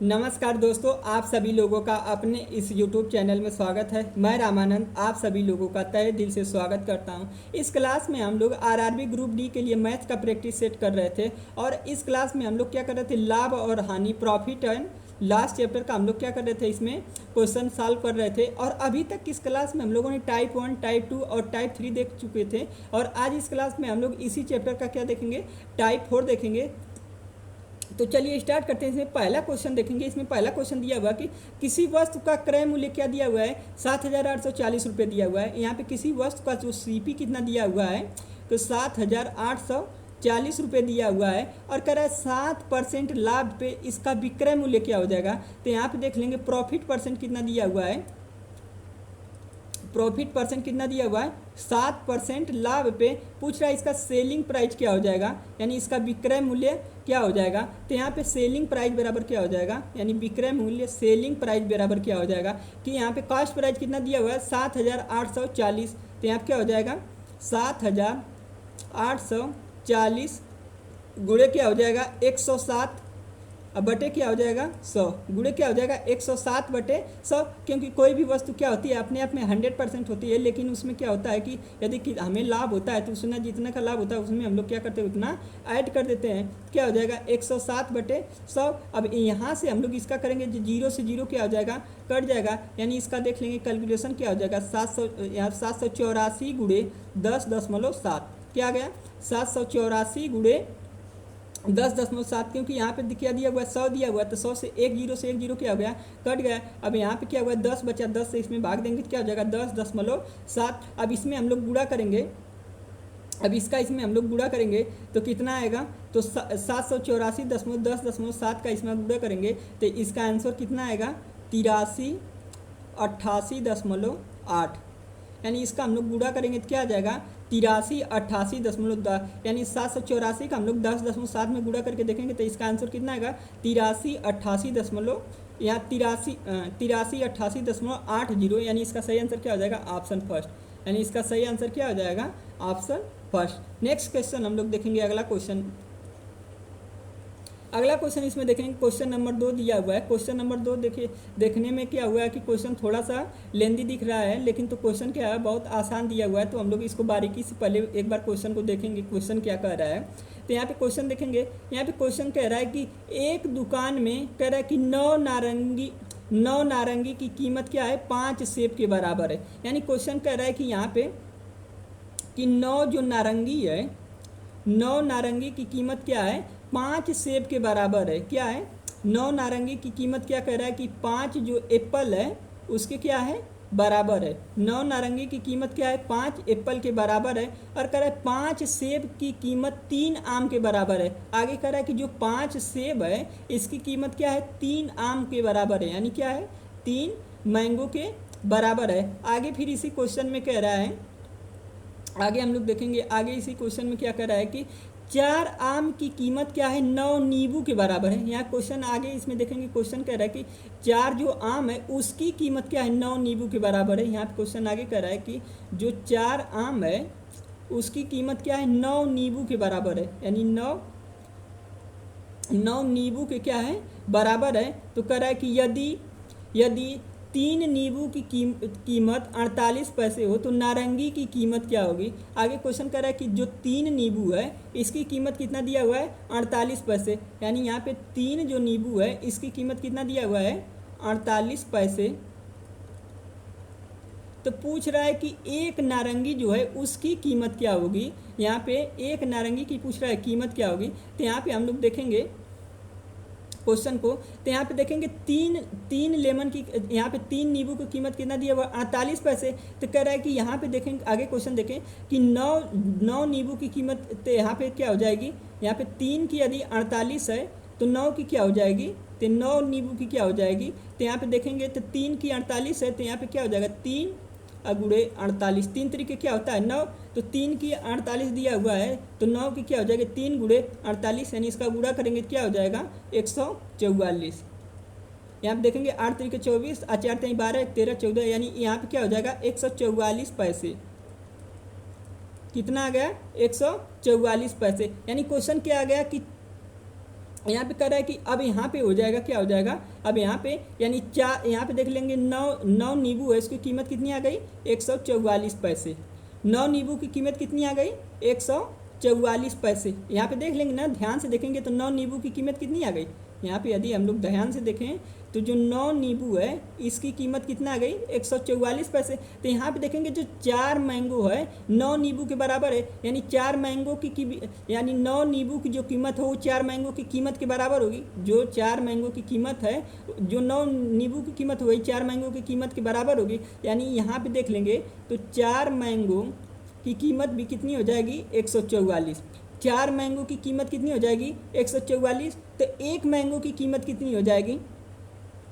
नमस्कार दोस्तों, आप सभी लोगों का अपने इस YouTube चैनल में स्वागत है। मैं रामानंद आप सभी लोगों का तहे दिल से स्वागत करता हूं। इस क्लास में हम लोग आरआरबी ग्रुप डी के लिए मैथ का प्रैक्टिस सेट कर रहे थे और इस क्लास में हम लोग क्या कर रहे थे, लाभ और हानि, प्रॉफिट एंड लास्ट चैप्टर का हम लोग क्या कर रहे थे, इसमें क्वेश्चन सॉल्व कर रहे थे। और अभी तक इस क्लास में हम लोगों ने टाइप 1, टाइप 2 और टाइप 3 देख चुके थे और आज इस क्लास में हम लोग इसी चैप्टर का क्या देखेंगे, टाइप 4 देखेंगे। तो चलिए स्टार्ट करते हैं। इसमें पहला क्वेश्चन देखेंगे। इसमें पहला क्वेश्चन दिया हुआ कि किसी वस्तु का क्रय मूल्य क्या दिया हुआ है, 7,840 रुपये दिया हुआ है। यहाँ पे किसी वस्तु का जो सीपी कितना दिया हुआ है, तो 7,840 रुपये दिया हुआ है और कह रहा है 7% लाभ पे इसका विक्रय मूल्य क्या हो जाएगा। तो यहाँ पे देख लेंगे प्रॉफिट परसेंट कितना दिया हुआ है, प्रॉफिट परसेंट कितना दिया हुआ है 7%। लाभ पे पूछ रहा है इसका सेलिंग प्राइस क्या हो जाएगा, यानी इसका विक्रय मूल्य क्या हो जाएगा। तो यहाँ पे सेलिंग प्राइस बराबर क्या हो जाएगा, यानी विक्रय मूल्य सेलिंग प्राइस बराबर क्या हो जाएगा कि यहाँ पे कॉस्ट प्राइस कितना दिया हुआ है 7,840। तो यहाँ पे क्या हो जाएगा 7,840 गुणे क्या हो जाएगा 107 अब बटे क्या हो जाएगा 100, गुणे क्या हो जाएगा 107 बटे 100। क्योंकि कोई भी वस्तु क्या होती है अपने आप में 100% होती है, लेकिन उसमें क्या होता है कि यदि कि हमें लाभ होता है तो उसमें जितना का लाभ होता है उसमें हम लोग क्या करते हैं उतना ऐड कर देते हैं। क्या हो जाएगा 107 बटे 100। अब यहाँ से हम लोग इसका करेंगे, जीरो से जीरो क्या हो जाएगा कट जाएगा, यानी इसका देख लेंगे कैलकुलेशन क्या हो जाएगा 784 गुणे 10.7 क्या आ गया 784 गुणे 10.7। क्योंकि यहाँ पे क्या दिया हुआ है 100 दिया हुआ है, तो 100 से एक जीरो क्या हो गया कट गया। अब यहाँ पे क्या हुआ 10 बचा, 10 से इसमें भाग देंगे तो क्या हो जाएगा 10.7। अब इसमें हम लोग गुणा करेंगे, अब इसका इसमें हम लोग गुणा करेंगे तो कितना आएगा, तो 784.10.7 का इसमें गुणा करेंगे तो इसका आंसर कितना आएगा 8388.8। यानी इसका हम लोग गुणा करेंगे तो क्या आ जाएगा 8388.10, यानी 784 का हम लोग 10.7 में गुणा करके देखेंगे तो इसका आंसर कितना आएगा 8388 यहाँ 8388.80, यानी इसका सही आंसर क्या हो जाएगा ऑप्शन फर्स्ट, यानी इसका सही आंसर क्या हो जाएगा ऑप्शन फर्स्ट। नेक्स्ट क्वेश्चन हम लोग देखेंगे। अगला क्वेश्चन इसमें देखेंगे क्वेश्चन नंबर 2 दिया हुआ है। क्वेश्चन नंबर 2 देखिए, देखने में क्या हुआ है कि क्वेश्चन थोड़ा सा लेंदी दिख रहा है, लेकिन तो क्वेश्चन क्या है बहुत आसान दिया हुआ है। तो हम लोग इसको बारीकी से पहले एक बार क्वेश्चन को देखेंगे, क्वेश्चन क्या कह रहा है। तो यहाँ पे क्वेश्चन देखेंगे, यहाँ पे क्वेश्चन कह रहा है कि एक दुकान में कह रहा है कि 9 नारंगी की कीमत क्या है 5 सेब के बराबर है। यानी क्वेश्चन कह रहा है कि यहाँ पे कि 9 जो नारंगी है, 9 नारंगी की कीमत क्या है 5 सेब के बराबर है। क्या है 9 नारंगी की कीमत क्या कह रहा है कि 5 जो एप्पल है उसके क्या है बराबर है। 9 नारंगी की कीमत क्या है 5 एप्पल के बराबर है और कह रहा है 5 सेब की कीमत 3 आम के बराबर है। आगे कह रहा है कि जो 5 सेब है इसकी कीमत क्या है 3 आम के बराबर है, यानी क्या है 3 मैंगो के बराबर है। आगे फिर इसी क्वेश्चन में कह रहा है, आगे हम लोग देखेंगे, आगे इसी क्वेश्चन में क्या कर रहा है कि 4 आम की कीमत क्या है 9 नींबू के बराबर है। यहाँ क्वेश्चन आगे इसमें देखेंगे, क्वेश्चन कह रहा है कि 4 जो आम है उसकी कीमत क्या है 9 नींबू के बराबर है। यहाँ पे क्वेश्चन आगे कह रहा है कि जो 4 आम है उसकी कीमत क्या है 9 नींबू के बराबर है, यानी 9 नींबू के क्या है बराबर है। तो कह रहा है कि यदि 3 नींबू की कीमत 48 पैसे हो तो नारंगी की कीमत क्या होगी। आगे क्वेश्चन कर रहा है कि जो 3 नींबू है इसकी कीमत कितना दिया हुआ है 48 पैसे, यानी यहाँ पे 3 जो नींबू है इसकी कीमत कितना दिया हुआ है 48 पैसे। तो पूछ रहा है कि एक नारंगी जो है उसकी कीमत क्या होगी। यहाँ पे एक नारंगी की पूछ रहा है कीमत क्या होगी। तो यहाँ पे हम लोग देखेंगे क्वेश्चन को, तो यहाँ पे देखेंगे तीन लेमन की, यहाँ पे 3 नींबू की कीमत कितना दिया हुआ 48 पैसे। तो कह रहा है कि यहाँ पे देखेंगे, आगे क्वेश्चन देखें कि 9 नींबू की कीमत, तो यहाँ पे क्या हो जाएगी, यहाँ पे 3 की यदि 48 है तो 9 की क्या हो जाएगी, तो 9 नींबू की क्या हो जाएगी। तो यहाँ पे देखेंगे तो 3 की 48 है, तो यहाँ पे क्या हो जाएगा 3 गुणे 48, 3 तरीके क्या होता है 9, तो 3 की 48 दिया हुआ है तो 9 की क्या हो जाएगी 3 गुणे 48, यानी इसका गुणा करेंगे क्या हो जाएगा 144। यहाँ पे देखेंगे 8 तरीके 24, 4 3 12, 13 14, यानी यहाँ पे क्या हो जाएगा 144 पैसे। कितना आ गया 144 पैसे। यानी क्वेश्चन क्या आ गया कि यहाँ पे कह रहा है कि अब यहाँ पे हो जाएगा, क्या हो जाएगा, अब यहाँ पे यानी यहाँ पे देख लेंगे 9 नींबू है, इसकी कीमत कितनी आ गई, 144 पैसे। 9 नींबू की कीमत कितनी आ गई, 144 पैसे। यहाँ पे देख लेंगे ना, ध्यान से देखेंगे तो 9 नींबू की कीमत कितनी आ गई। यहाँ पे यदि हम लोग ध्यान से देखें तो जो 9 नींबू है इसकी कीमत कितना आ गई, 144 पैसे। तो यहाँ पे देखेंगे जो 4 मैंगो है 9 नींबू के बराबर है, यानी 4 मैंगो की यानी 9 नींबू की जो कीमत हो वो 4 मैंगो की कीमत के बराबर होगी। जो 4 मैंगो की कीमत है, जो 9 नींबू की कीमत हो वही 4 मैंगो की कीमत के बराबर होगी। यानी यहाँ पे देख लेंगे तो 4 मैंगो की कीमत भी कितनी हो जाएगी, 144। 4 मैंगो की कीमत कितनी हो जाएगी, 144। तो 1 मैंगो की कीमत कितनी हो जाएगी,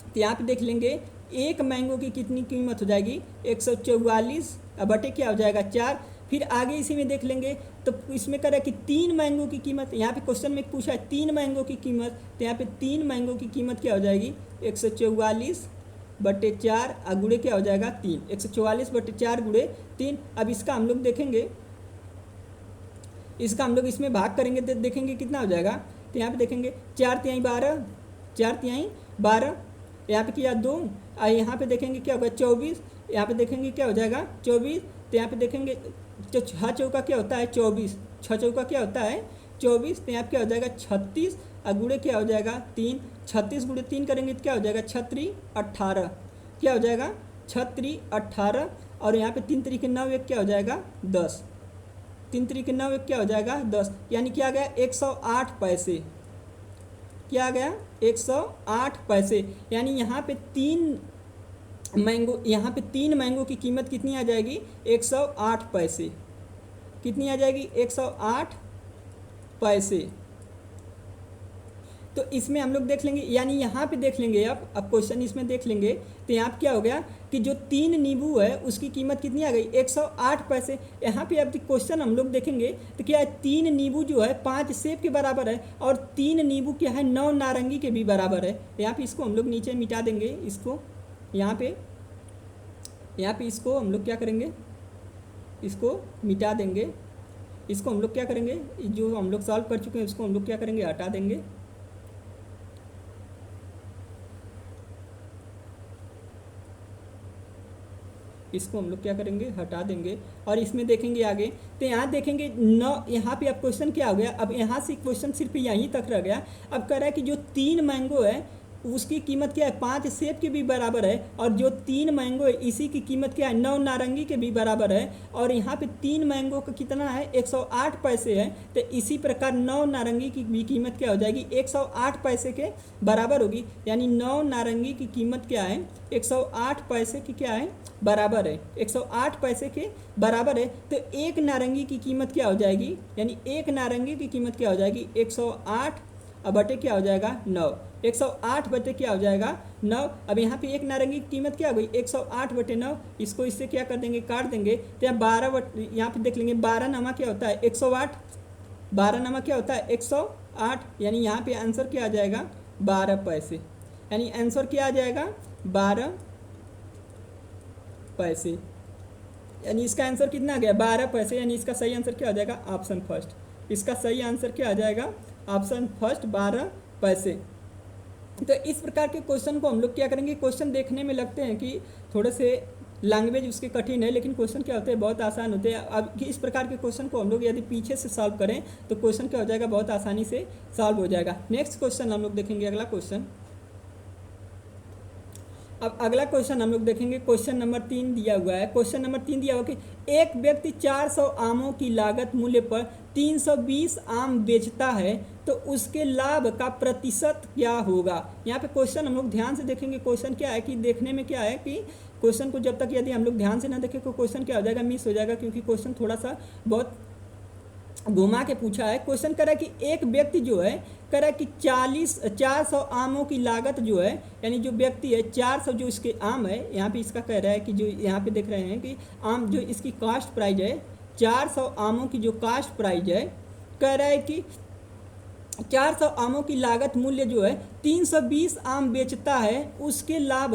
तो यहाँ पे देख लेंगे 1 मैंगो की कितनी कीमत हो जाएगी, 144 बटे क्या हो जाएगा, 4। फिर आगे इसी में देख लेंगे तो इसमें कह रहा है कि 3 मैंगो की कीमत, यहाँ पे क्वेश्चन में पूछा है 3 मैंगो की कीमत, तो यहाँ पे 3 मैंगो की कीमत क्या हो जाएगी, 144 बटे 4 गुणे क्या हो जाएगा 3, 144 बटे 4 गुणे 3। अब इसका हम लोग देखेंगे, इसका हम लोग इसमें भाग करेंगे तो देखेंगे कितना हो जाएगा। तो यहाँ पे देखेंगे 4 तिहाई 12, 4 तिहाई 12, यहाँ पे किया 2, यहाँ पे देखेंगे क्या होगा 24, यहाँ पे देखेंगे क्या हो जाएगा 24। तो यहाँ पे देखेंगे 6 चौका क्या होता है 24, 6 चौका क्या होता है 24। तो यहाँ पे क्या हो जाएगा 36 गुणे क्या हो जाएगा 3, 36 गुणे 3 करेंगे तो क्या हो जाएगा 36 18, क्या हो जाएगा 36 18। और यहाँ पे 3 तरीके 9 एक क्या हो जाएगा 10, 3 तरीके 9 एक क्या हो जाएगा 10, यानी क्या आ गया 108 पैसे, क्या आ गया 108 पैसे। यानी यहाँ पे 3 मैंगो, यहाँ पे 3 मैंगो की कीमत कितनी आ जाएगी, 108 पैसे, कितनी आ जाएगी 108 पैसे। तो इसमें हम लोग देख लेंगे, यानी यहाँ पे देख लेंगे अब क्वेश्चन इसमें देख लेंगे तो यहाँ पे क्या हो गया कि जो 3 नींबू है उसकी कीमत कितनी आ गई 108 पैसे। यहाँ पे अब क्वेश्चन हम लोग देखेंगे तो क्या है 3 नींबू जो है 5 सेब के बराबर है और 3 नींबू क्या है 9 नारंगी के भी बराबर है। यहाँ पे इसको हम लोग नीचे मिटा देंगे, इसको यहाँ पे इसको हम लोग क्या करेंगे, इसको मिटा देंगे। इसको हम लोग क्या करेंगे, जो हम लोग सॉल्व कर चुके हैं उसको हम लोग क्या करेंगे, हटा देंगे। इसको हम लोग क्या करेंगे, हटा देंगे। और इसमें देखेंगे आगे तो यहाँ देखेंगे 9, यहाँ पे अब क्वेश्चन क्या हो गया, अब यहाँ से क्वेश्चन सिर्फ यहीं तक रह गया। अब कह रहा है कि जो 3 मैंगो है उसकी कीमत क्या है 5 सेब के भी बराबर है, और जो 3 मैंगो है इसी की कीमत क्या है 9 नारंगी के भी बराबर है। और यहाँ पे 3 मैंगो का कितना है 108 पैसे है, तो इसी प्रकार 9 नारंगी की भी कीमत क्या हो जाएगी 108 पैसे के बराबर होगी। यानी 9 नारंगी की कीमत क्या है 108 पैसे की क्या है बराबर है, 108 पैसे के बराबर है। तो 1 नारंगी की कीमत क्या हो जाएगी, यानी 1 नारंगी की कीमत क्या हो जाएगी 108 बटे क्या हो जाएगा 9, 108 बटे क्या हो जाएगा 9। अब यहाँ पे 1 नारंगी की कीमत क्या हो गई 108 बटे 9, इसको इससे क्या कर देंगे, काट देंगे। तो यहाँ 12 यहाँ पे देख लेंगे 12 नमा क्या होता है 108, 12 नमा क्या होता है 108, यानी यहाँ पे आंसर क्या आ जाएगा 12 पैसे, यानी आंसर क्या आ जाएगा 12 पैसे। यानी इसका आंसर कितना आ गया 12 पैसे, यानी इसका सही आंसर क्या हो जाएगा ऑप्शन फर्स्ट। इसका सही आंसर क्या आ जाएगा ऑप्शन फर्स्ट 12 पैसे। तो इस प्रकार के क्वेश्चन को हम लोग क्या करेंगे, क्वेश्चन देखने में लगते हैं कि थोड़े से लैंग्वेज उसके कठिन है, लेकिन क्वेश्चन क्या होते हैं बहुत आसान होते हैं। अब इस प्रकार के क्वेश्चन को हम लोग यदि पीछे से सॉल्व करें तो क्वेश्चन क्या हो जाएगा बहुत आसानी से सॉल्व हो जाएगा। नेक्स्ट क्वेश्चन हम लोग देखेंगे, अगला क्वेश्चन। अब अगला क्वेश्चन हम लोग देखेंगे, क्वेश्चन नंबर 3 दिया हुआ है। क्वेश्चन नंबर 3 दिया हुआ कि एक व्यक्ति 400 आमों की लागत मूल्य पर 320 आम बेचता है तो उसके लाभ का प्रतिशत क्या होगा। यहाँ पे क्वेश्चन हम लोग ध्यान से देखेंगे। क्वेश्चन क्या है कि देखने में क्या है कि क्वेश्चन को जब तक यदि हम लोग ध्यान से ना देखें तो क्वेश्चन क्या हो जाएगा मिस हो जाएगा, क्योंकि क्वेश्चन थोड़ा सा बहुत घुमा के पूछा है। क्वेश्चन कह रहा है कि एक व्यक्ति जो है कह रहा है कि 400 आमों की लागत जो है, यानी जो व्यक्ति है 400 जो इसके आम है, यहाँ पे इसका कह रहा है कि जो यहाँ पे देख रहे हैं कि आम जो इसकी कास्ट प्राइस है 400 आमों की जो कास्ट प्राइस है, कह रहा है कि 400 आमों की लागत मूल्य जो है 320 आम बेचता है, उसके लाभ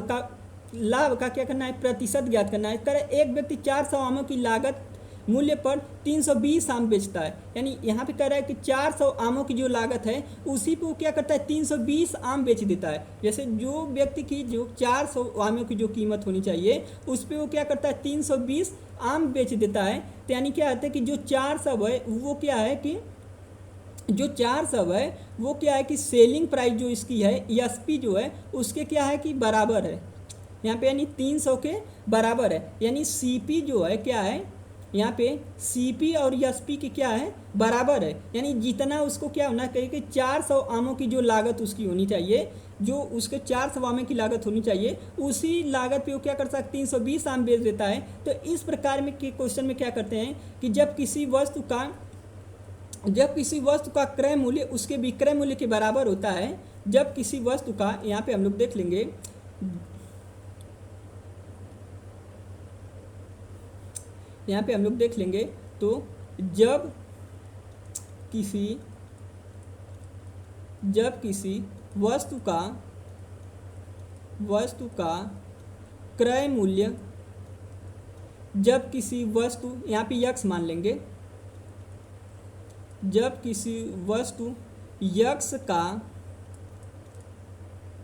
का क्या करना है प्रतिशत ज्ञात करना है। कह रहा है एक व्यक्ति 400 आमों की लागत मूल्य पर 320 आम बेचता है। यानी यहाँ पे कह रहा है कि 400 आमों की जो लागत है उसी पे वो क्या करता है 320 आम बेच देता है। जैसे जो व्यक्ति की जो 400 आमों की जो कीमत होनी चाहिए उस पे वो क्या करता है 320 आम बेच देता है। तो यानी क्या होता है कि जो 400 है वो क्या है कि जो 400 है वो क्या है कि सेलिंग प्राइस जो इसकी है एसपी जो है उसके क्या है कि बराबर है। यहाँ पे यानी 300 के बराबर है। यानी सीपी जो है क्या है यहाँ पे सीपी और एसपी की क्या है बराबर है। यानी जितना उसको क्या होना चाहिए कि 400 आमों की जो लागत उसकी होनी चाहिए, जो उसके 400 आमों की लागत होनी चाहिए उसी लागत पे वो क्या कर सकता है 320 आम बेच देता है। तो इस प्रकार में के क्वेश्चन में क्या करते हैं कि जब किसी वस्तु का क्रय मूल्य उसके विक्रय मूल्य के बराबर होता है, जब किसी वस्तु का यहाँ पे हम लोग देख लेंगे, यहाँ पे हम लोग देख लेंगे तो जब किसी वस्तु का क्रय मूल्य, जब किसी वस्तु यहाँ पे यक्स मान लेंगे, जब किसी वस्तु यक्स का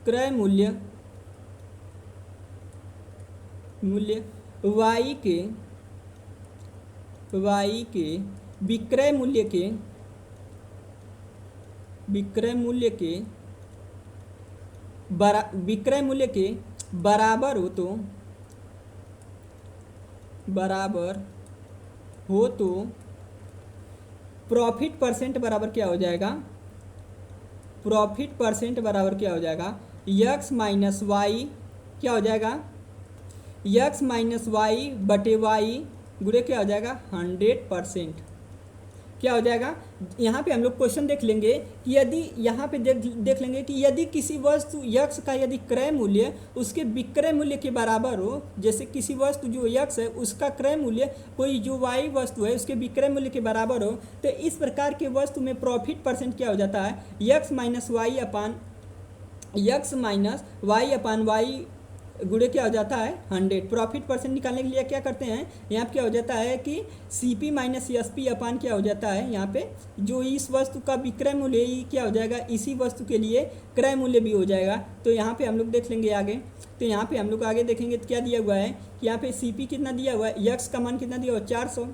क्रय मूल्य वाई के विक्रय मूल्य के बराबर हो तो प्रॉफिट परसेंट बराबर क्या हो जाएगा, प्रॉफिट परसेंट बराबर क्या हो जाएगा यक्स माइनस वाई, क्या हो जाएगा यक्स माइनस वाई बटे वाई गुणे क्या हो जाएगा 100%। क्या हो जाएगा यहाँ पे हम लोग क्वेश्चन देख लेंगे कि यदि यहाँ पे देख लेंगे कि यदि किसी वस्तु यक्स का यदि क्रय मूल्य उसके विक्रय मूल्य के बराबर हो, जैसे किसी वस्तु जो यक्स है उसका क्रय मूल्य कोई जो वाई वस्तु है उसके विक्रय मूल्य के बराबर हो, तो इस प्रकार के वस्तु में प्रॉफिट परसेंट क्या हो जाता है x minus Y upon y गुणे क्या हो जाता है 100। प्रॉफिट परसेंट निकालने के लिए क्या करते हैं यहाँ पे क्या हो जाता है कि सीपी माइनस एसपी अपान क्या हो जाता है यहाँ पे जो इस वस्तु का विक्रय मूल्य ही क्या हो जाएगा इसी वस्तु के लिए क्रय मूल्य भी हो जाएगा। तो यहाँ पे हम लोग देख लेंगे आगे, तो यहाँ पे हम लोग आगे देखेंगे तो क्या दिया हुआ है कि यहाँ पे सीपी कितना दिया हुआ है, यक्स का मान कितना दिया हुआ 400,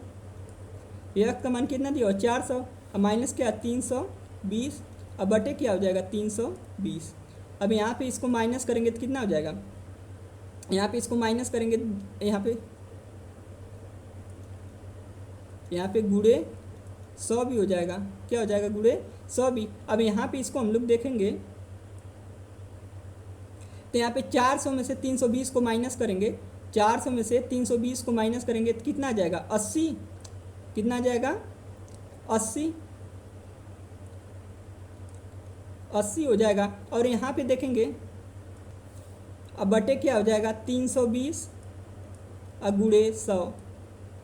यक्स का मान कितना दिया हुआ 400 और माइनस क्या 320 और बटे क्या हो जाएगा 320। अब यहाँ पे इसको माइनस करेंगे तो कितना हो जाएगा, यहाँ पे इसको माइनस करेंगे, यहाँ पे गुणे 100 भी हो जाएगा, क्या हो जाएगा गुणे 100 भी। अब यहाँ पे इसको हम लोग देखेंगे तो यहाँ पे 400 में से 320 को माइनस करेंगे, 400 में से 320 को माइनस करेंगे तो कितना आ जाएगा 80, कितना आ जाएगा 80 हो जाएगा। और यहाँ पे देखेंगे अब बटे क्या हो जाएगा 320 और गुणे 100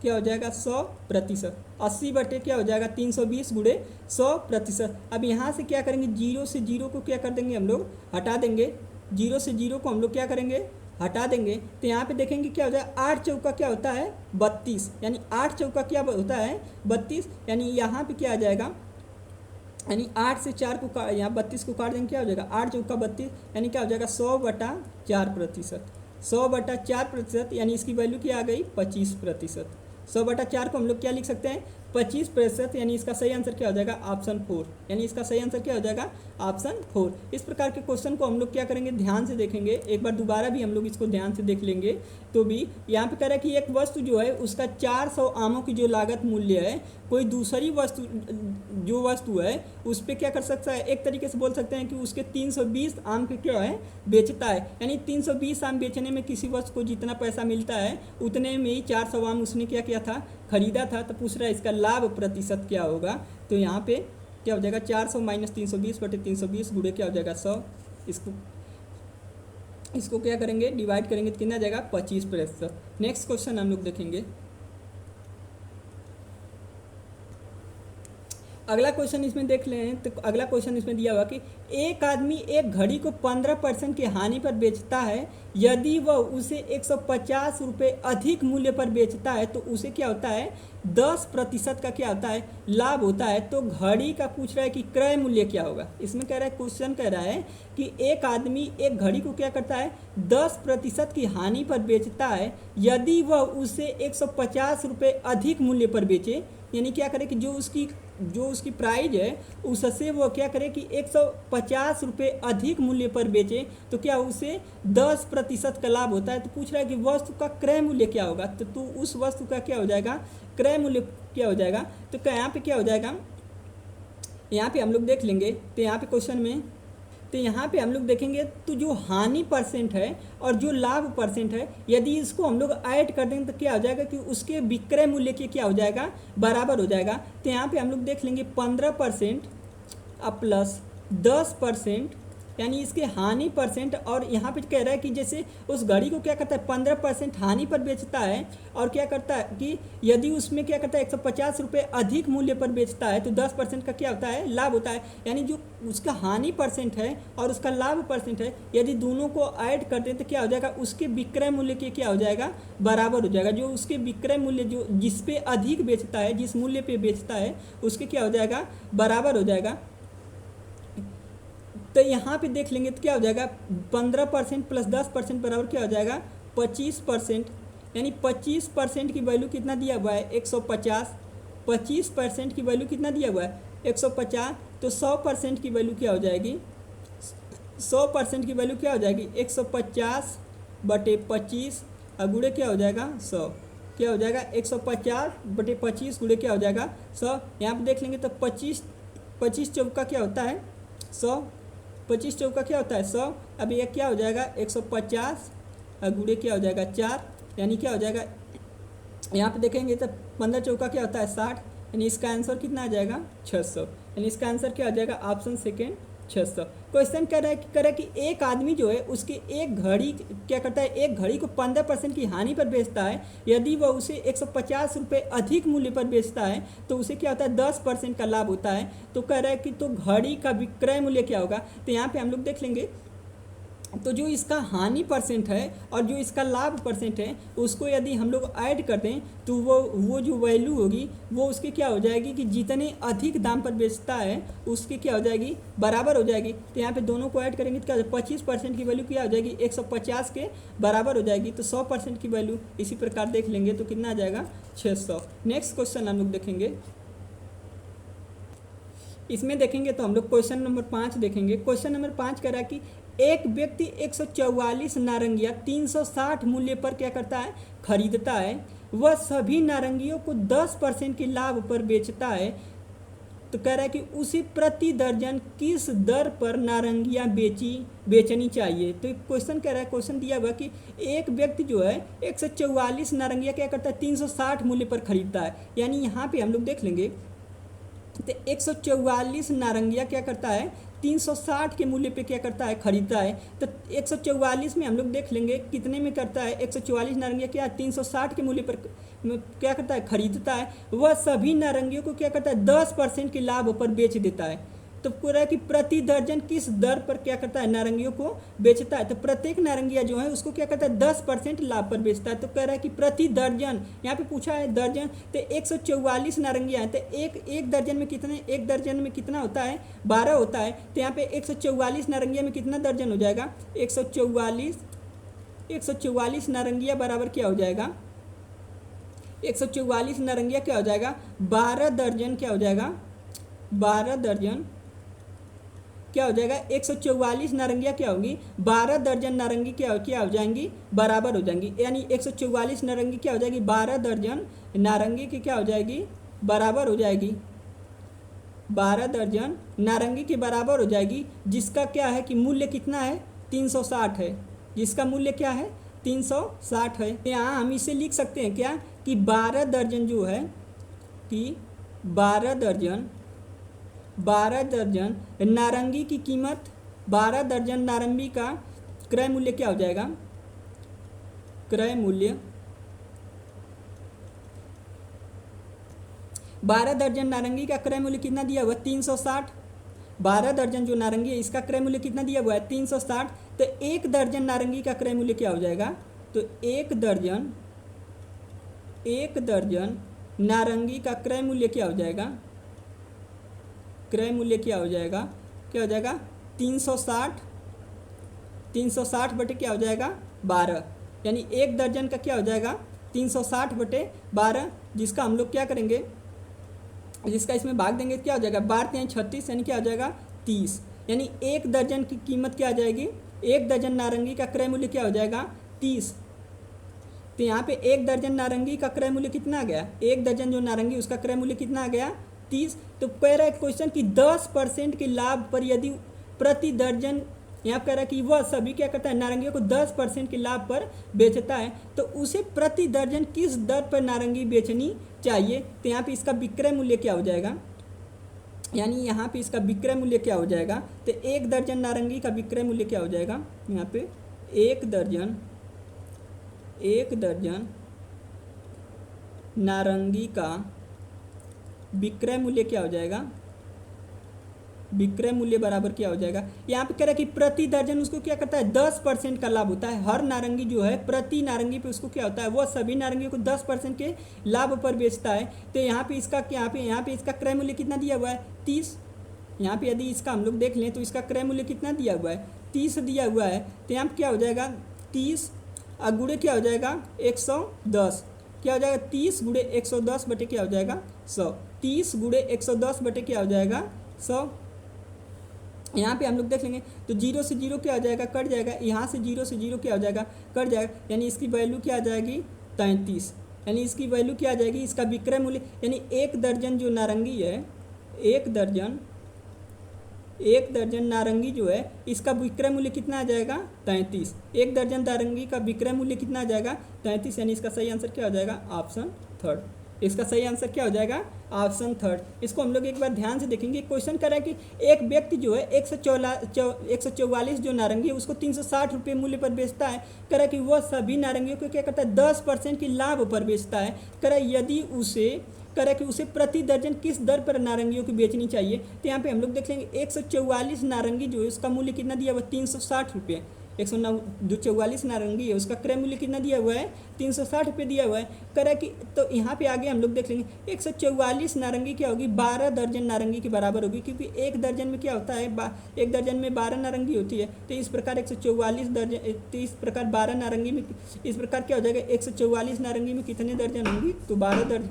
क्या हो जाएगा 100%। 80 बटे क्या हो जाएगा 320 गुणे 100%। अब यहाँ से क्या करेंगे 0 से 0 को क्या कर देंगे हम लोग हटा देंगे, 0 से 0 को हम लोग क्या करेंगे हटा देंगे। तो यहाँ पे देखेंगे क्या हो जाएगा 8 चौका क्या होता है 32, यानी 8 चौका क्या होता है 32, यानी यहाँ पे क्या आ जाएगा यानी 8 से 4 को यहाँ 32 को काट देंगे क्या हो जाएगा 8 चौका 32, यानी क्या हो जाएगा 100/4%, 100/4%, यानी इसकी वैल्यू क्या आ गई 25%। 100/4 को हम लोग क्या लिख सकते हैं 25%, यानी इसका सही आंसर क्या हो जाएगा ऑप्शन 4, यानी इसका सही आंसर क्या हो जाएगा ऑप्शन 4। इस प्रकार के क्वेश्चन को हम लोग क्या करेंगे ध्यान से देखेंगे, एक बार दोबारा भी हम लोग इसको ध्यान से देख लेंगे। तो भी यहाँ पे कह रहा है कि एक वस्तु जो है उसका 400 आमों की जो लागत मूल्य है, कोई दूसरी जो वस्तु है उस पर क्या कर सकता है, एक तरीके से बोल सकते हैं कि उसके 320 आम के क्या है बेचता है, यानी 320 आम बेचने में किसी वस्तु को जितना पैसा मिलता है उतने में ही 400 आम उसने क्या किया था खरीदा था। तो पूछ रहा है इसका लाभ प्रतिशत क्या होगा, तो यहाँ पे क्या हो जाएगा 400 माइनस 320 बटे 320 गुणे क्या हो जाएगा 100, इसको क्या करेंगे डिवाइड करेंगे तो कितना आ जाएगा 25%। नेक्स्ट क्वेश्चन हम लोग देखेंगे, अगला क्वेश्चन इसमें देख लें तो अगला क्वेश्चन इसमें दिया हुआ कि एक आदमी एक घड़ी को 15% की हानि पर बेचता है, यदि वह उसे 150 रुपये अधिक मूल्य पर बेचता है तो उसे क्या होता है 10% का क्या होता है लाभ होता है। तो घड़ी का पूछ रहा है कि क्रय मूल्य क्या होगा। इसमें कह रहा है क्वेश्चन कह रहा है कि एक आदमी एक घड़ी को क्या करता है 10% की हानि पर बेचता है, यदि वह उसे 150 रुपये अधिक मूल्य पर बेचे, यानी क्या करे कि जो उसकी प्राइस है उससे वो क्या करे कि 150 रुपये अधिक मूल्य पर बेचे तो क्या उसे 10% का लाभ होता है। तो पूछ रहा है कि वस्तु का क्रय मूल्य क्या होगा। तो उस वस्तु का क्या हो जाएगा क्रय मूल्य क्या हो जाएगा। तो यहाँ पे क्या हो जाएगा, यहाँ पे हम लोग देख लेंगे। तो यहाँ पे क्वेश्चन में तो यहाँ पे हम लोग देखेंगे तो जो हानि परसेंट है और जो लाभ परसेंट है, यदि इसको हम लोग ऐड कर देंगे तो क्या हो जाएगा कि उसके विक्रय मूल्य के क्या हो जाएगा बराबर हो जाएगा। तो यहाँ पे हम लोग देख लेंगे 15% प्लस 10%, यानी इसके हानि परसेंट। और यहाँ पे कह रहा है कि जैसे उस घड़ी को क्या करता है 15% हानि पर बेचता है और क्या करता है कि यदि उसमें क्या करता है 150 रुपये अधिक मूल्य पर बेचता है तो 10% का क्या होता है लाभ होता है। यानी जो उसका हानि परसेंट है और उसका लाभ परसेंट है, यदि दोनों को ऐड कर दें तो क्या हो जाएगा उसके विक्रय मूल्य के क्या हो जाएगा बराबर हो जाएगा। जो उसके विक्रय मूल्य जो जिस पे अधिक बेचता है, जिस मूल्य पे बेचता है उसके क्या हो जाएगा बराबर हो जाएगा। तो यहाँ पे देख लेंगे तो क्या हो जाएगा 15% प्लस 10% बराबर क्या हो जाएगा 25%। यानी 25% की वैल्यू कितना दिया हुआ है 150। 25% की वैल्यू कितना दिया हुआ है 150। तो 100% की वैल्यू क्या हो जाएगी 100% की वैल्यू क्या हो जाएगी 150/25 और गुणे क्या हो जाएगा 100। क्या हो जाएगा 150/25 गुणे क्या हो जाएगा 100। यहाँ पे देख लेंगे तो 25 चौका क्या होता है 100। 25 चौका क्या होता है 100। अब ये क्या हो जाएगा 150 और गुणे क्या हो जाएगा 4, यानी क्या हो जाएगा यहाँ पे देखेंगे तो 15 चौका क्या होता है 60, यानी इसका आंसर कितना आ जाएगा 600। यानी इसका आंसर क्या आ जाएगा ऑप्शन सेकेंड 600। क्वेश्चन कर रहा है कि एक आदमी जो है उसकी एक घड़ी क्या करता है एक घड़ी को 15% की हानि पर बेचता है, यदि वह उसे 150 रुपये अधिक मूल्य पर बेचता है तो उसे क्या होता है 10% का लाभ होता है। तो कह रहा है कि तो घड़ी का विक्रय मूल्य क्या होगा। तो यहाँ पे हम लोग देख लेंगे तो जो इसका हानि परसेंट है और जो इसका लाभ परसेंट है उसको यदि हम लोग ऐड कर दें तो वो जो वैल्यू होगी वो उसकी क्या हो जाएगी कि जितने अधिक दाम पर बेचता है उसकी क्या हो जाएगी बराबर हो जाएगी। तो यहाँ पे दोनों को ऐड करेंगे तो क्या 25% की वैल्यू क्या हो जाएगी 150 के बराबर हो जाएगी। तो 100% की वैल्यू इसी प्रकार देख लेंगे तो कितना आ जाएगा 600। नेक्स्ट क्वेश्चन हम लोग देखेंगे। इसमें देखेंगे तो हम लोग क्वेश्चन नंबर 5 देखेंगे। क्वेश्चन नंबर 5 कह रहा है कि एक व्यक्ति 144 नारंगियाँ 360 मूल्य पर क्या करता है खरीदता है। वह सभी नारंगियों को 10% के लाभ पर बेचता है। तो कह रहा है कि उसे प्रति दर्जन किस दर पर नारंगियाँ बेचनी चाहिए। तो क्वेश्चन कह रहा है क्वेश्चन दिया हुआ कि एक व्यक्ति जो है 144 नारंगियाँ क्या करता है 360 मूल्य पर खरीदता है। यानी यहाँ पे हम लोग देख लेंगे तो 144 नारंगियाँ क्या करता है 360 के मूल्य पे क्या करता है खरीदता है। तो 144 में हम लोग देख लेंगे कितने में करता है 144 नारंगियाँ क्या 360 के मूल्य पर क्या करता है खरीदता है। वह सभी नारंगियों को क्या करता है 10% के लाभ पर बेच देता है। तो पूरा है कि प्रति दर्जन किस दर पर क्या करता है नारंगियों को बेचता है। तो प्रत्येक नारंगिया जो है उसको क्या करता है 10% लाभ पर बेचता है। तो कह रहा है कि प्रति दर्जन यहाँ पे पूछा है दर्जन। तो 144 नारंगिया है तो एक दर्जन में कितने एक दर्जन में कितना होता है 12 होता है। तो यहाँ पे 144 नारंगिया में कितना दर्जन हो जाएगा 144 नारंगिया बराबर क्या हो जाएगा 144 नारंगिया क्या हो जाएगा 12 दर्जन क्या हो जाएगा 12 दर्जन क्या हो जाएगा 144 नारंगियाँ क्या होंगी 12 दर्जन नारंगी क्या हो जाएंगी बराबर हो जाएंगी। यानी 144 नारंगी क्या हो जाएगी 12 दर्जन नारंगी की क्या हो जाएगी बराबर हो जाएगी 12 दर्जन नारंगी के बराबर हो जाएगी, जिसका क्या है कि मूल्य कितना है 360 है। जिसका मूल्य क्या है 360 है। यहाँ हम इसे लिख सकते हैं क्या कि 12 दर्जन जो है कि 12 दर्जन नारंगी की कीमत 12 दर्जन नारंगी का क्रय मूल्य क्या हो जाएगा 12 दर्जन नारंगी का क्रय मूल्य कितना दिया हुआ है? 360। 12 दर्जन जो नारंगी है इसका क्रय मूल्य कितना दिया हुआ है? 360। तो 1 दर्जन नारंगी का क्रय मूल्य क्या हो जाएगा? तो 1 दर्जन नारंगी का क्रय मूल्य क्या हो जाएगा? क्रय मूल्य क्या हो जाएगा? क्या हो जाएगा? 360 बटे क्या हो जाएगा? 12, यानी 1 दर्जन का क्या हो जाएगा? 360 बटे 12, जिसका हम लोग क्या करेंगे, जिसका इसमें भाग देंगे क्या हो जाएगा? 12 × 36 यानी क्या हो जाएगा? 30। यानी 1 दर्जन की कीमत क्या आ जाएगी? 1 दर्जन नारंगी का क्रय मूल्य क्या हो जाएगा? 30। तो यहाँ पे 1 दर्जन नारंगी का क्रय मूल्य कितना आ गया? 1 दर्जन जो नारंगी उसका क्रय मूल्य कितना आ गया? 30। तो कह रहा है क्वेश्चन कि 10% के लाभ पर यदि प्रति दर्जन, यहाँ कह रहा है कि वह सभी क्या करता है? नारंगियों को 10% के लाभ पर बेचता है, तो उसे प्रति दर्जन किस दर पर नारंगी बेचनी चाहिए? तो यहाँ पे इसका विक्रय मूल्य क्या हो जाएगा? यानी यहाँ पे इसका विक्रय मूल्य क्या हो जाएगा? तो 1 दर्जन नारंगी का विक्रय मूल्य क्या हो जाएगा? यहाँ पे 1 दर्जन नारंगी का विक्रय मूल्य क्या हो जाएगा? विक्रय मूल्य बराबर क्या हो जाएगा? यहाँ पे कह रहा है कि प्रति दर्जन उसको क्या करता है? 10% का लाभ होता है। हर नारंगी जो है प्रति नारंगी पे उसको क्या होता है? वह सभी नारंगियों को 10% के लाभ पर बेचता है। तो यहाँ पे इसका यहाँ पे इसका क्रय मूल्य कितना दिया हुआ है? 30। यहाँ पे यदि इसका हम लोग देख लें तो इसका क्रय मूल्य कितना दिया हुआ है? 30 दिया हुआ है। तो यहाँ पे क्या हो जाएगा? 30 गुणे क्या हो जाएगा? 110। क्या हो जाएगा? 30 गुणे 110 बटे क्या हो जाएगा? 100। 30 गुणे 110 बटे क्या हो जाएगा? 100। यहाँ पे हम लोग देख लेंगे तो 0 से 0 क्या हो जाएगा? कट जाएगा। यहाँ से 0 से 0 क्या हो जाएगा? कट जाएगा। यानी इसकी वैल्यू क्या आ जाएगी? 33। यानी इसकी वैल्यू क्या आ जाएगी? इसका विक्रय मूल्य, यानी 1 दर्जन जो नारंगी है, 1 दर्जन नारंगी जो है इसका विक्रय मूल्य कितना आ जाएगा? 33। 1 दर्जन नारंगी का विक्रय मूल्य कितना आ जाएगा? 33। यानी इसका सही आंसर क्या हो जाएगा? Option third. इसका सही आंसर क्या हो जाएगा? Option third. इसको हम लोग एक बार ध्यान से देखेंगे। क्वेश्चन कर रहा है कि एक व्यक्ति जो है 144 जो नारंगी है उसको 360 रुपये मूल्य पर बेचता है। कह रहा है कि वह सभी नारंगियों को क्या करता है? 10% की लाभ पर बेचता है। कह रहा है यदि उसे प्रति दर्जन किस दर पर नारंगियों की बेचनी चाहिए? तो यहाँ पे हम लोग देख लेंगे 144 नारंगी जो है उसका मूल्य कितना दिया हुआ है? 360 रुपये। 144 नारंगी है उसका क्रय मूल्य कितना दिया हुआ है? 360 रुपये दिया हुआ है। कह रहा है कि तो यहाँ पे आगे हम लोग देख लेंगे 144 नारंगी क्या होगी? 12 दर्जन नारंगी के बराबर होगी, क्योंकि 1 दर्जन में क्या होता है? 1 दर्जन में 12 नारंगी होती है। तो इस प्रकार 144 दर्जन, तो इस प्रकार 12 नारंगी में, इस प्रकार क्या हो जाएगा? 144 नारंगी में कितने दर्जन होंगी? तो 12 दर्जन।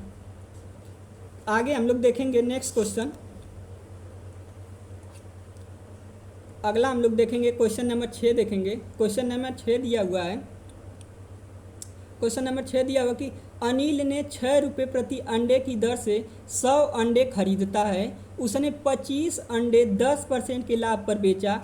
आगे हम लोग देखेंगे नेक्स्ट क्वेश्चन। अगला हम लोग देखेंगे क्वेश्चन नंबर 6 देखेंगे। क्वेश्चन नंबर 6 दिया हुआ है। क्वेश्चन नंबर 6 दिया हुआ कि अनिल ने 6 रुपये प्रति अंडे की दर से 100 अंडे खरीदता है। उसने 25 अंडे 10% के लाभ पर बेचा,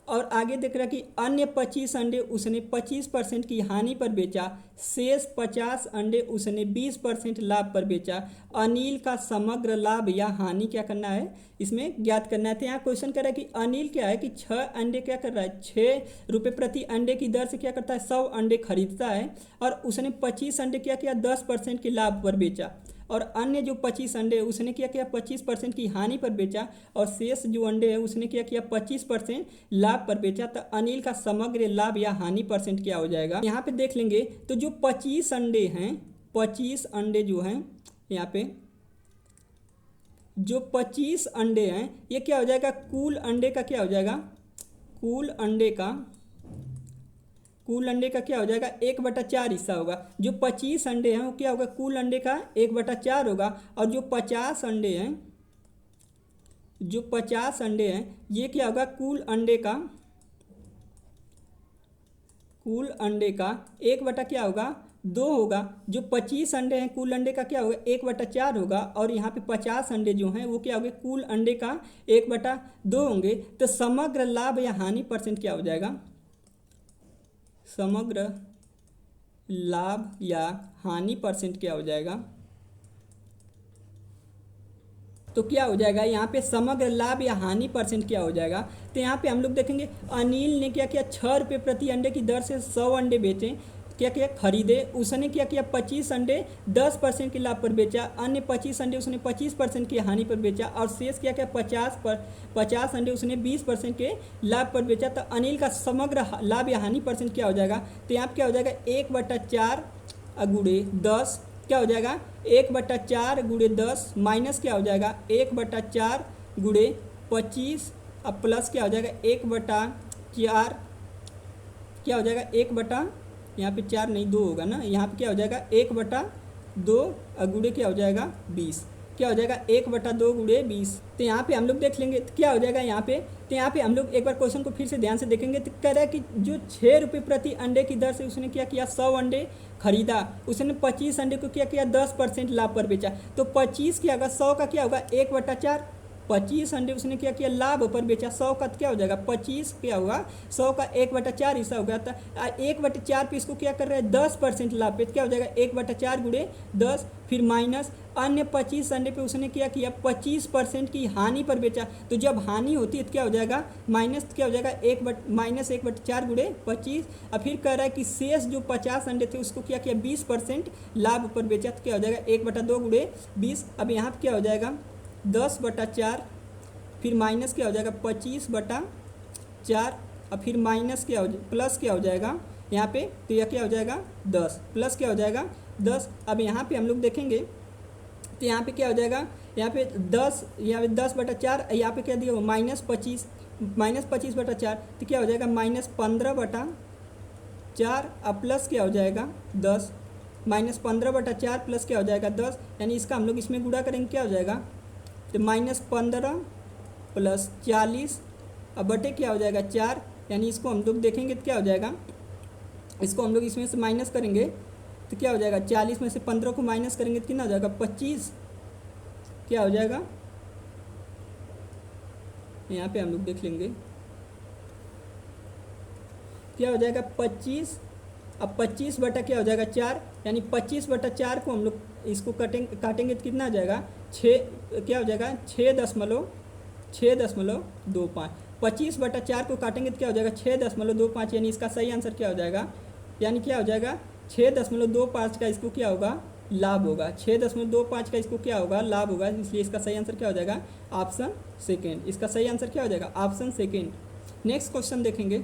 और आगे देख रहा कि अन्य 25 अंडे उसने 25% की हानि पर बेचा। शेष 50 अंडे उसने 20% लाभ पर बेचा। अनिल का समग्र लाभ या हानि क्या करना है? इसमें ज्ञात करना है। तो यहाँ क्वेश्चन कर रहा है कि अनिल क्या है कि 6 अंडे क्या कर रहा है? 6 रुपये प्रति अंडे की दर से क्या करता है? 100 अंडे खरीदता है, और उसने 25 अंडे क्या किया? 10% के लाभ पर बेचा। और अन्य जो 25 अंडे उसने क्या किया? 25% की हानि पर बेचा, और शेष जो अंडे है उसने क्या किया? 25% लाभ पर बेचा। तो अनिल का समग्र लाभ या हानि परसेंट क्या हो जाएगा? यहाँ पे देख लेंगे तो जो 25 अंडे हैं, 25 अंडे जो हैं यहाँ पे, जो 25 अंडे हैं ये क्या हो जाएगा? कुल अंडे का क्या हो जाएगा? कुल अंडे का क्या हो जाएगा? 1/4 हिस्सा होगा। जो 25 अंडे हैं वो क्या होगा? कुल अंडे का 1/4 होगा। और जो 50 अंडे हैं, जो 50 अंडे हैं ये क्या होगा? कुल अंडे का 1 क्या होगा? 2 होगा। जो 25 अंडे हैं कुल अंडे का क्या होगा? 1/4 होगा। और यहाँ पे 50 अंडे जो हैं वो क्या होंगे? कुल अंडे का 1/2 होंगे। तो समग्र लाभ या हानि परसेंट क्या हो जाएगा? समग्र लाभ या हानि परसेंट क्या हो जाएगा? तो क्या हो जाएगा यहाँ पे? समग्र लाभ या हानि परसेंट क्या हो जाएगा? तो यहाँ पे हम लोग देखेंगे अनिल ने क्या किया? 6 रुपये प्रति अंडे की दर से 100 अंडे बेचे। क्या किया, खरीदे। उसने क्या किया, 25 अंडे 10% के लाभ पर बेचा। अन्य 25 अंडे उसने 25% की हानि पर बेचा। और शेष क्या किया, 50 अंडे उसने 20% के लाभ पर बेचा। तो अनिल का समग्र लाभ या हानि परसेंट क्या हो जाएगा, तो यहाँ पर क्या हो जाएगा 1/4 गुणे 10, क्या हो जाएगा 1/4 गुणे 10 माइनस क्या हो जाएगा 1/4 गुणे 25, अब प्लस क्या हो जाएगा 1/4, क्या हो जाएगा 1 यहाँ पे 4 नहीं 2 होगा ना, यहाँ पे क्या हो जाएगा 1/2 गुणे क्या हो जाएगा 20, क्या हो जाएगा 1/2 गुणे 20। तो यहाँ पे हम लोग देख लेंगे तो क्या हो जाएगा यहाँ पे, तो यहाँ पे हम लोग एक बार क्वेश्चन को फिर से ध्यान से देखेंगे। तो कह रहा है कि जो 6 रुपये प्रति अंडे की दर से उसने क्या किया 100 अंडे खरीदा, उसने 25 अंडे को क्या किया 10% लाभ पर बेचा। तो 25 क्या होगा 100 का क्या होगा 1/4, 25 अंडे उसने क्या किया लाभ पर बेचा, 100 का क्या हो जाएगा 25 क्या होगा 100 का 1/4 हिस्सा हो गया। था 1/4 पे इसको क्या कर रहे हैं 10% लाभ पे, क्या हो जाएगा 1/4 गुणे 10, फिर माइनस अन्य 25 अंडे पे उसने क्या किया 25% की हानि पर बेचा। तो जब हानि होती है तो क्या हो जाएगा माइनस, क्या हो जाएगा -1/4 गुणे 25। और फिर कह रहा है कि शेष जो 50 अंडे थे उसको क्या किया 20% लाभ पर बेचा, तो क्या हो जाएगा 1/2 गुणे 20। अब यहाँ पर क्या हो जाएगा 10/4, फिर माइनस क्या हो जाएगा 25/4, और फिर माइनस क्या हो प्लस क्या हो जाएगा यहाँ पे, तो यह क्या हो जाएगा 10 प्लस क्या हो जाएगा 10। अब यहाँ पे हम लोग देखेंगे तो यहाँ पे क्या हो जाएगा, यहाँ पे 10, यहाँ पे 10/4, यहाँ पे क्या दिया -25, -25/4, तो क्या हो जाएगा -15/4, अब प्लस क्या हो जाएगा 10, -15/4 प्लस क्या हो जाएगा 10, यानी इसका हम लोग इसमें गुणा करेंगे क्या हो जाएगा, तो -15 + 40, अब बटे क्या हो जाएगा 4, यानी इसको हम लोग देखेंगे तो क्या हो जाएगा, इसको हम लोग इसमें से माइनस करेंगे तो क्या हो जाएगा 40 में से 15 को माइनस करेंगे तो कितना हो जाएगा 25, क्या हो जाएगा यहाँ पे हम लोग देख लेंगे क्या हो जाएगा 25। अब 25 बटा क्या हो जाएगा 4, यानी 25/4 को हम लोग इसको काटेंगे तो कितना आ जाएगा 6, क्या हो जाएगा 6.25। 25/4 को काटेंगे तो क्या हो जाएगा 6.25, यानी इसका सही आंसर क्या हो जाएगा, यानी क्या हो जाएगा 6.25 का इसको क्या होगा लाभ होगा, 6.25 का इसको क्या होगा लाभ होगा, इसलिए इसका सही आंसर क्या हो जाएगा ऑप्शन सेकेंड। इसका सही आंसर क्या हो जाएगा ऑप्शन सेकेंड। नेक्स्ट क्वेश्चन देखेंगे,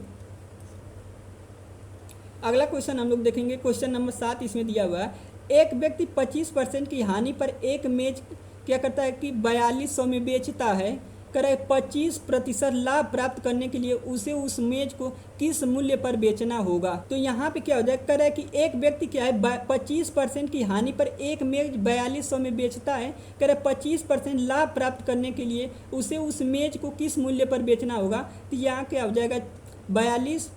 अगला क्वेश्चन हम लोग देखेंगे क्वेश्चन नंबर 7, इसमें दिया हुआ है एक व्यक्ति 25% की हानि पर एक मेज क्या करता है कि 4200 में बेचता है, करे 25% लाभ प्राप्त करने के लिए उसे उस मेज को किस मूल्य पर बेचना होगा। तो यहाँ पे क्या हो जाए, करे कि एक व्यक्ति क्या है 25% की हानि पर एक मेज 4200 में बेचता है, करे 25% लाभ प्राप्त करने के लिए उसे उस मेज को किस मूल्य पर बेचना होगा। तो यहाँ क्या हो जाएगा 42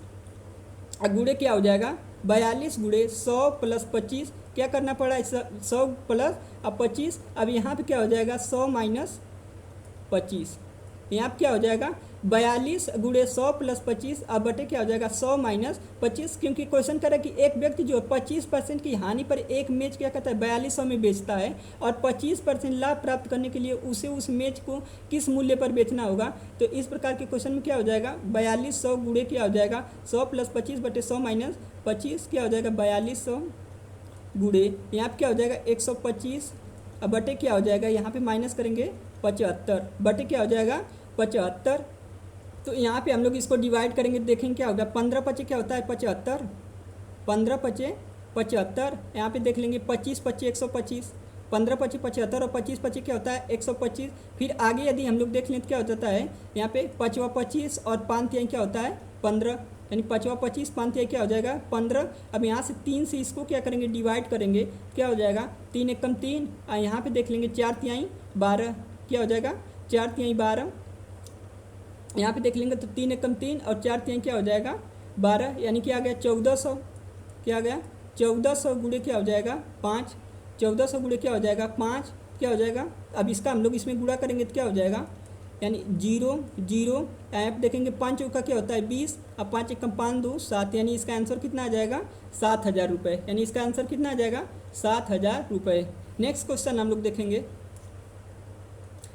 गुणे क्या हो जाएगा 42 गुणे 100 + 25, क्या करना पड़ा 100 + 25। अब यहाँ पे क्या हो जाएगा 100 - 25, यहाँ पे क्या हो जाएगा 42 गुणे 100 + 25, अब बटे क्या हो जाएगा 100 - 25, क्योंकि क्वेश्चन कर रहा है कि एक व्यक्ति जो 25% की हानि पर एक मेज क्या करता है 4200 में बेचता है और 25% लाभ प्राप्त करने के लिए उसे उस मेज को किस मूल्य पर बेचना होगा। तो इस प्रकार के क्वेश्चन में क्या हो जाएगा 4200 गुणे क्या हो जाएगा 100 + 25 बटे 100 - 25, क्या हो जाएगा 4200 गुणे यहाँ पे क्या हो जाएगा 125, अब बटे क्या हो जाएगा यहाँ पे माइनस करेंगे 75 बटे क्या हो जाएगा 75। तो यहाँ पे हम लोग इसको डिवाइड करेंगे देखेंगे क्या होगा 15 × 5 क्या होता है 75, 15 × 5 75, यहाँ पे देख लेंगे 25 × 5 125, 15 × 5 75 और 25 × 5 क्या होता है 125। फिर आगे यदि हम लोग देख लें तो क्या होता है यहाँ पे 5वां 25 और 5 तिहाई क्या होता है 15, यानी 5वां 25 5 तिहाई क्या हो जाएगा 15। अब यहाँ से 3 से इसको क्या करेंगे डिवाइड करेंगे क्या हो जाएगा 3 × 1 = 3, और यहाँ पे देख लेंगे 4 तिहाई 12, क्या हो जाएगा 4 तिहाई 12, यहाँ पे देख लेंगे तो 3 × 1 = 3 और 4 तिहाई क्या हो जाएगा 12, यानी क्या आ गया 1400, क्या आ गया 1400 गुणे क्या हो जाएगा 5, 1400 गुणे क्या हो जाएगा 5, क्या हो जाएगा। अब इसका हम लोग इसमें गुणा करेंगे तो क्या हो जाएगा, यानी 0 0, यहाँ पे देखेंगे 5 चौका क्या होता है 20, अब 5 × 1 = 5 2 7, यानी इसका आंसर कितना आ जाएगा 7000 रुपये, यानी इसका आंसर कितना आ जाएगा 7000 रुपये। नेक्स्ट क्वेश्चन हम लोग देखेंगे,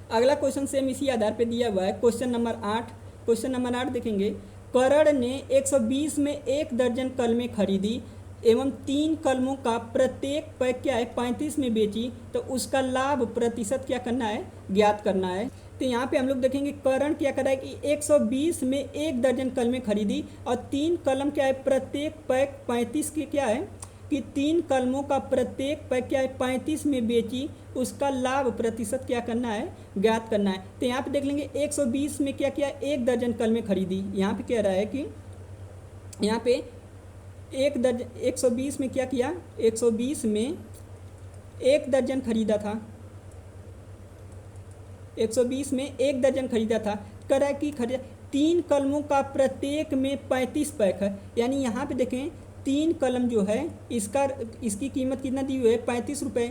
अगला क्वेश्चन सेम इसी आधार पे दिया हुआ है क्वेश्चन नंबर 8। क्वेश्चन नंबर 8 देखेंगे, करण ने 120 में 1 दर्जन कलमें खरीदी, एवं 3 कलमों का प्रत्येक पैक क्या है 35 में बेची, तो उसका लाभ प्रतिशत क्या करना है, ज्ञात करना है। तो यहाँ पे हम लोग देखेंगे करण क्या करा है कि 120 में 1 दर्जन कलमें खरीदी और 3 कलम क्या है प्रत्येक पैक 35 की क्या है कि 3 कलमों का प्रत्येक पैक क्या है 35 में बेची, उसका लाभ प्रतिशत क्या करना है, ज्ञात करना है। तो यहाँ पे देख लेंगे 120 में क्या किया 1 दर्जन कलमें खरीदी। यहाँ पे कह रहा है कि यहाँ पे 120 में क्या किया 120 में 1 दर्जन खरीदा था, 120 में 1 दर्जन खरीदा था, करा कि खरीदा 3 कलमों का प्रत्येक में 35 पैक है। यानी यहाँ पे देखें 3 कलम जो है इसकी कीमत कितना दी हुई है 35 रुपये।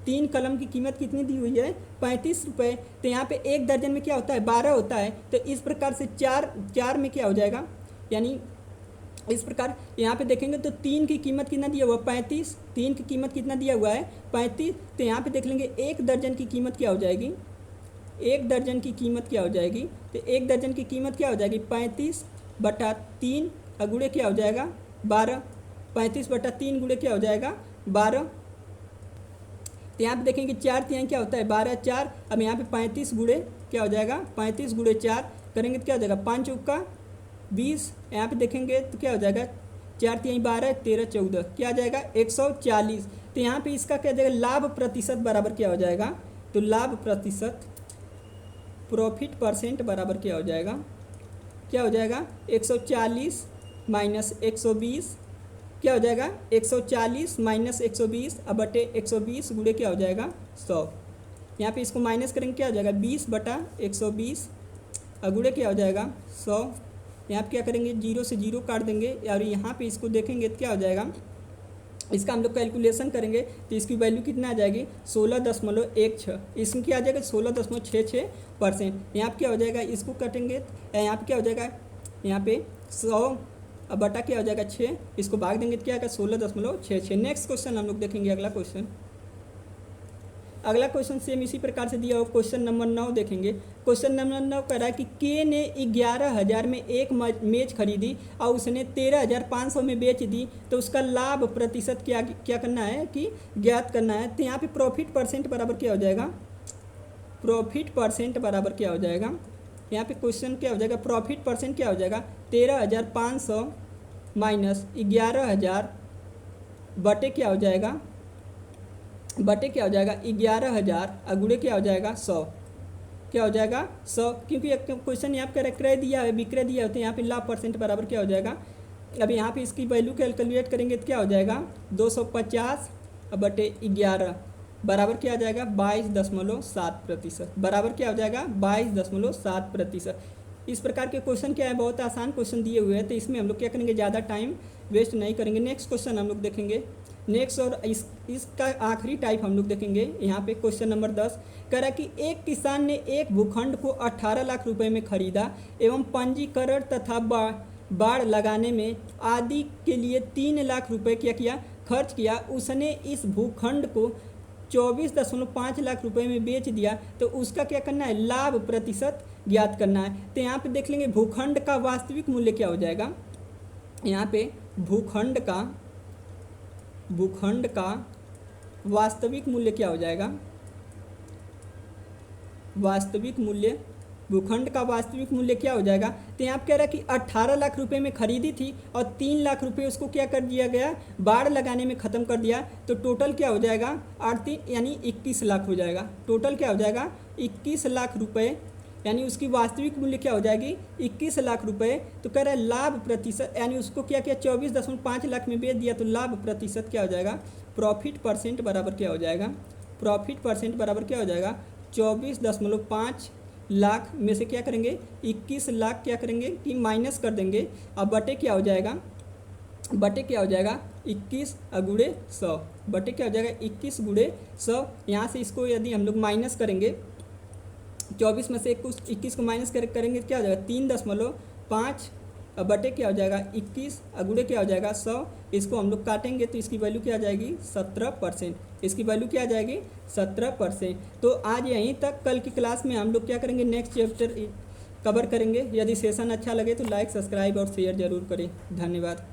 3 कलम की कीमत कितनी दी हुई है 35 रुपये। तो यहाँ पे 1 दर्जन में क्या होता है 12 होता है। तो इस प्रकार से चार में क्या हो जाएगा, यानी इस प्रकार यहाँ पे देखेंगे तो 3 की कीमत कितना दिया हुआ 35, 3 की कीमत कितना दिया हुआ है 35। तो यहाँ पे देख लेंगे 1 दर्जन की कीमत क्या हो जाएगी, 1 दर्जन की कीमत क्या हो जाएगी, तो 1 दर्जन की कीमत क्या हो जाएगी 35/3 गुणे क्या हो जाएगा 12, 35/3 गुणे क्या हो जाएगा 12। तो यहाँ पे देखेंगे 4 तिहाई क्या होता है 12 4। अब यहाँ पे 35 गुणे क्या हो जाएगा 35 गुणे 4 करेंगे तो क्या हो जाएगा 5 चौका 20। यहाँ पे देखेंगे तो क्या हो जाएगा 4 तिहाई 12 13 14 क्या आ जाएगा 140। तो यहाँ पे इसका क्या हो जाएगा लाभ प्रतिशत बराबर क्या हो जाएगा, तो लाभ प्रतिशत प्रॉफिट परसेंट बराबर क्या हो जाएगा 140 माइनस 120 क्या हो जाएगा 140 माइनस 120 अब बटे 120 गुणे क्या हो जाएगा 100। यहाँ पे इसको माइनस करेंगे क्या हो जाएगा 20/120 गुणे क्या हो जाएगा 100। यहाँ पे क्या करेंगे 0 से 0 काट देंगे और यहाँ पे इसको देखेंगे तो क्या हो जाएगा, इसका हम लोग कैलकुलेशन करेंगे तो इसकी वैल्यू कितना आ जाएगी 16.16। इसमें क्या आ जाएगा 16.66%। यहाँ पे क्या हो जाएगा इसको कटेंगे यहाँ पे क्या हो जाएगा यहाँ पे 100 अब बटा क्या हो जाएगा 6, इसको भाग देंगे तो क्या आएगा 16.66। नेक्स्ट क्वेश्चन हम लोग देखेंगे अगला क्वेश्चन सेम इसी प्रकार से दिया हो। क्वेश्चन नंबर 9 देखेंगे। क्वेश्चन नंबर 9 कह रहा है कि के ने 11,000 में एक मेज खरीदी और उसने 13,500 में बेच दी, तो उसका लाभ प्रतिशत क्या करना है कि ज्ञात करना है। तो यहाँ पे प्रॉफिट परसेंट बराबर क्या हो जाएगा, प्रॉफिट परसेंट बराबर क्या हो जाएगा, यहाँ पे क्वेश्चन क्या हो जाएगा प्रॉफिट परसेंट क्या हो जाएगा 13,500 माइनस 11,000 बटे क्या हो जाएगा 11,000 गुणे क्या हो जाएगा 100 क्या हो जाएगा 100। क्योंकि क्वेश्चन यहाँ पे क्रय दिया है विक्रय दिया होता है, यहाँ पे लाभ परसेंट बराबर क्या हो जाएगा। अब यहाँ पे इसकी वैल्यू कैलकुलेट करेंगे तो क्या हो जाएगा 250 बटे 11 बराबर क्या आ जाएगा 22.7% बराबर क्या हो जाएगा 22.7%। इस प्रकार के क्वेश्चन क्या है बहुत आसान क्वेश्चन दिए हुए हैं, तो इसमें हम लोग क्या करेंगे ज़्यादा टाइम वेस्ट नहीं करेंगे। नेक्स्ट क्वेश्चन हम लोग देखेंगे नेक्स्ट और इसका आखिरी टाइप हम लोग देखेंगे। यहाँ पे क्वेश्चन नंबर 10 कह रहा है कि एक किसान ने एक भूखंड को 18 लाख रुपए में खरीदा एवं पंजीकरण तथा बाड़ लगाने में आदि के लिए 3 लाख रुपए क्या किया खर्च किया। उसने इस भूखंड को 24.5 लाख रुपए में बेच दिया, तो उसका क्या करना है लाभ प्रतिशत ज्ञात करना है। तो यहाँ पे देख लेंगे भूखंड का वास्तविक मूल्य क्या हो जाएगा, यहाँ पे भूखंड का वास्तविक मूल्य क्या हो जाएगा, भूखंड का वास्तविक मूल्य क्या हो जाएगा। तो यहाँ पे कह रहा है कि 18 लाख रुपए में खरीदी थी और 3 लाख रुपए उसको क्या कर दिया गया बाड़ लगाने में ख़त्म कर दिया, तो टोटल क्या हो जाएगा 8 यानी 21 लाख हो जाएगा। टोटल क्या हो जाएगा 21 लाख रुपए, यानी उसकी वास्तविक मूल्य क्या हो जाएगी 21 लाख रुपए। तो कह रहा है लाभ प्रतिशत, यानी उसको क्या किया 24.5 लाख में बेच दिया, तो लाभ प्रतिशत क्या हो जाएगा प्रॉफिट परसेंट बराबर क्या हो जाएगा, प्रॉफिट परसेंट बराबर क्या हो जाएगा 24.5 लाख में से क्या करेंगे 21 लाख क्या करेंगे कि माइनस कर देंगे। अब बटे क्या हो जाएगा 21 गुणे 100 बटे क्या हो जाएगा 21 गुणे 100। यहाँ से इसको यदि हम लोग माइनस करेंगे 24 में से 21 को माइनस करेंगे क्या हो जाएगा 3.5 बटे क्या हो जाएगा 21 गुणे क्या हो जाएगा 100। इसको हम लोग काटेंगे तो इसकी वैल्यू क्या आ जाएगी 17%, इसकी वैल्यू क्या आ जाएगी 17%। तो आज यहीं तक, कल की क्लास में हम लोग क्या करेंगे नेक्स्ट चैप्टर कवर करेंगे। यदि सेशन अच्छा लगे तो लाइक सब्सक्राइब और शेयर जरूर करें। धन्यवाद।